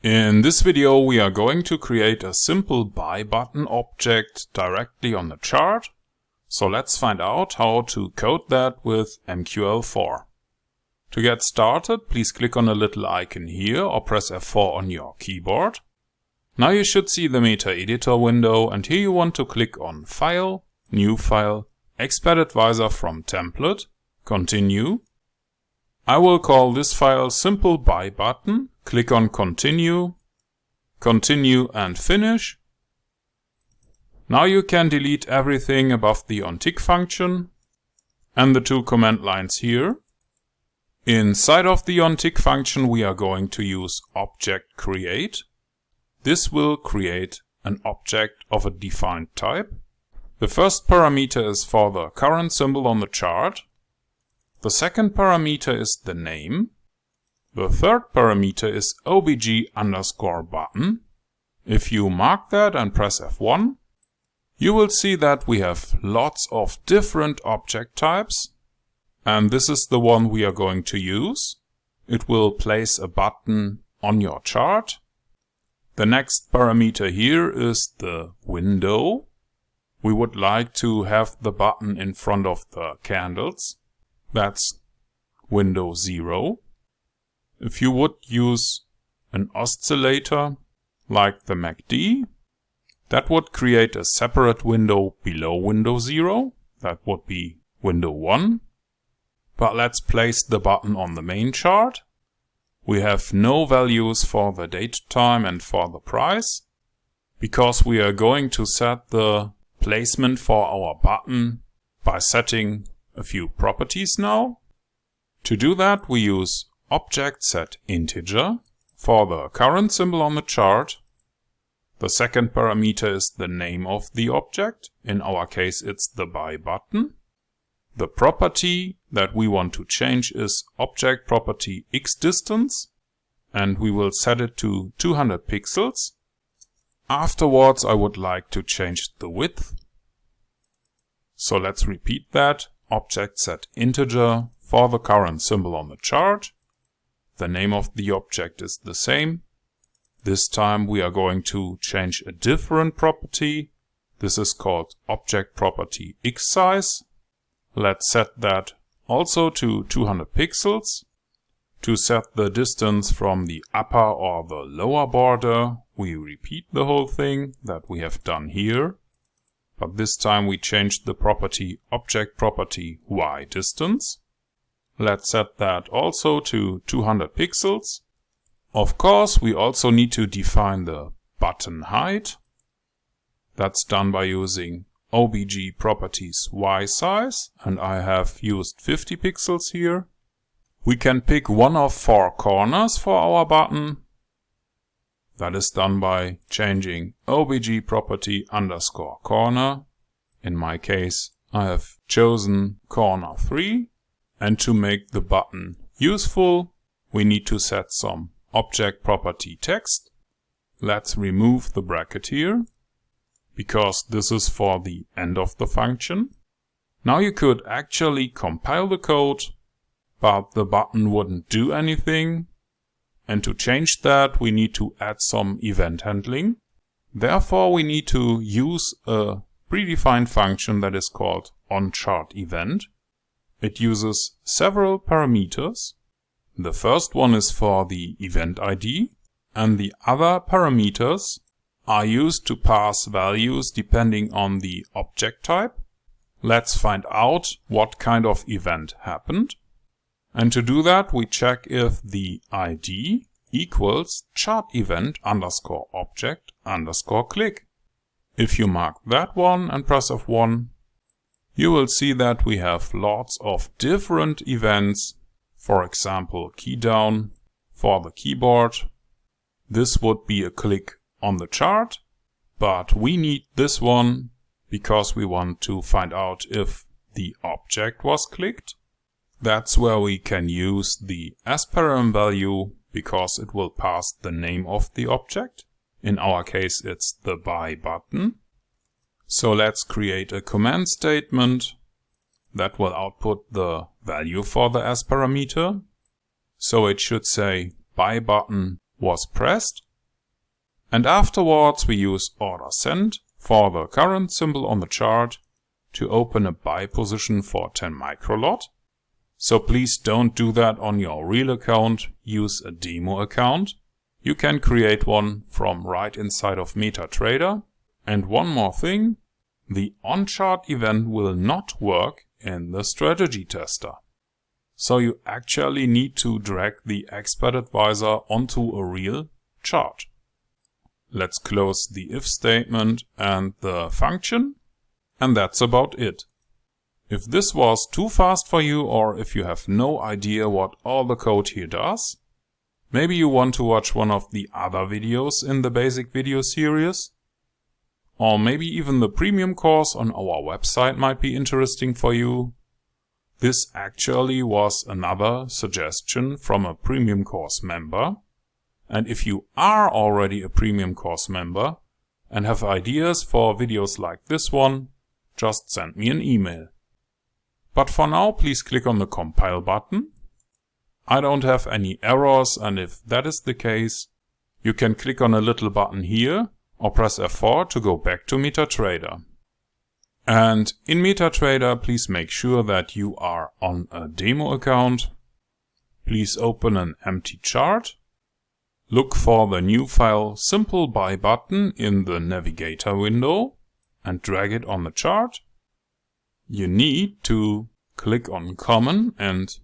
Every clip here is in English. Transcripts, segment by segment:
In this video we are going to create a simple buy button object directly on the chart. So let's find out how to code that with MQL4. To get started, please click on the little icon here or press F4 on your keyboard. Now you should see the Metaeditor window, and here you want to click on File, New File, Expert Advisor from Template, Continue. I will call this file Simple Buy Button. Click on Continue, Continue and Finish. Now you can delete everything above the ontick function and the two command lines here. Inside of the ontick function we are going to use object create. This will create an object of a defined type. The first parameter is for the current symbol on the chart. The second parameter is the name. The third parameter is obj_button. If you mark that and press F1, you will see that we have lots of different object types. And this is the one we are going to use. It will place a button on your chart. The next parameter here is the window. We would like to have the button in front of the candles. That's window 0. If you would use an oscillator like the MACD, that would create a separate window below window 0. That would be window 1. But let's place the button on the main chart. We have no values for the date time and for the price, because we are going to set the placement for our button by setting a few properties now. To do that we use object set integer for the current symbol on the chart. The second parameter is the name of the object. In our case it's the buy button. The property that we want to change is object property xDistance, and we will set it to 200 pixels. Afterwards I would like to change the width. So let's repeat that. Object set integer for the current symbol on the chart. The name of the object is the same. This time we are going to change a different property. This is called object property xSize. Let's set that also to 200 pixels. To set the distance from the upper or the lower border, we repeat the whole thing that we have done here. But this time we change the property object property yDistance. Let's set that also to 200 pixels. Of course, we also need to define the button height. That's done by using obj properties ySize, and I have used 50 pixels here. We can pick one of 4 corners for our button. That is done by changing obj property _corner. In my case, I have chosen corner 3. And to make the button useful, we need to set some object property text. Let's remove the bracket here, because this is for the end of the function. Now you could actually compile the code, but the button wouldn't do anything. And to change that, we need to add some event handling. Therefore, we need to use a predefined function that is called onChartEvent. It uses several parameters. The first one is for the event ID, and the other parameters are used to pass values depending on the object type. Let's find out what kind of event happened. And to do that, we check if the ID equals ChartEvent_object_click. If you mark that one and press F1, you will see that we have lots of different events. For example, key down for the keyboard. This would be a click on the chart, but we need this one because we want to find out if the object was clicked. That's where we can use the asparam value, because it will pass the name of the object. In our case it's the buy button. So let's create a command statement that will output the value for the as parameter. So it should say buy button was pressed. And afterwards we use order send for the current symbol on the chart to open a buy position for 10 microlot. So please don't do that on your real account, use a demo account. You can create one from right inside of MetaTrader. And one more thing, the on-chart event will not work in the strategy tester. So you actually need to drag the expert advisor onto a real chart. Let's close the if statement and the function. And that's about it. If this was too fast for you, or if you have no idea what all the code here does, maybe you want to watch one of the other videos in the basic video series, or maybe even the premium course on our website might be interesting for you. This actually was another suggestion from a premium course member. And if you are already a premium course member and have ideas for videos like this one, just send me an email. But for now, please click on the compile button. I don't have any errors, and if that is the case, you can click on a little button here or press F4 to go back to MetaTrader. And in MetaTrader, please make sure that you are on a demo account. Please open an empty chart. Look for the new file Simple Buy button in the navigator window and drag it on the chart. You need to click on Common and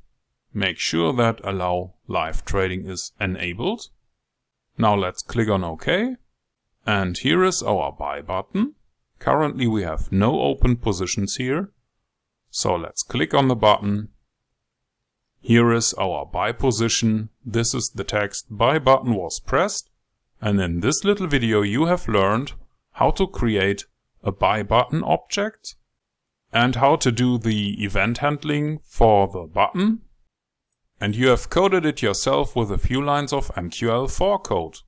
make sure that Allow Live Trading is enabled. Now let's click on OK. And here is our Buy button. Currently we have no open positions here. So let's click on the button. Here is our buy position. This is the text Buy button was pressed. And in this little video you have learned how to create a Buy button object and how to do the event handling for the button. And you have coded it yourself with a few lines of MQL4 code.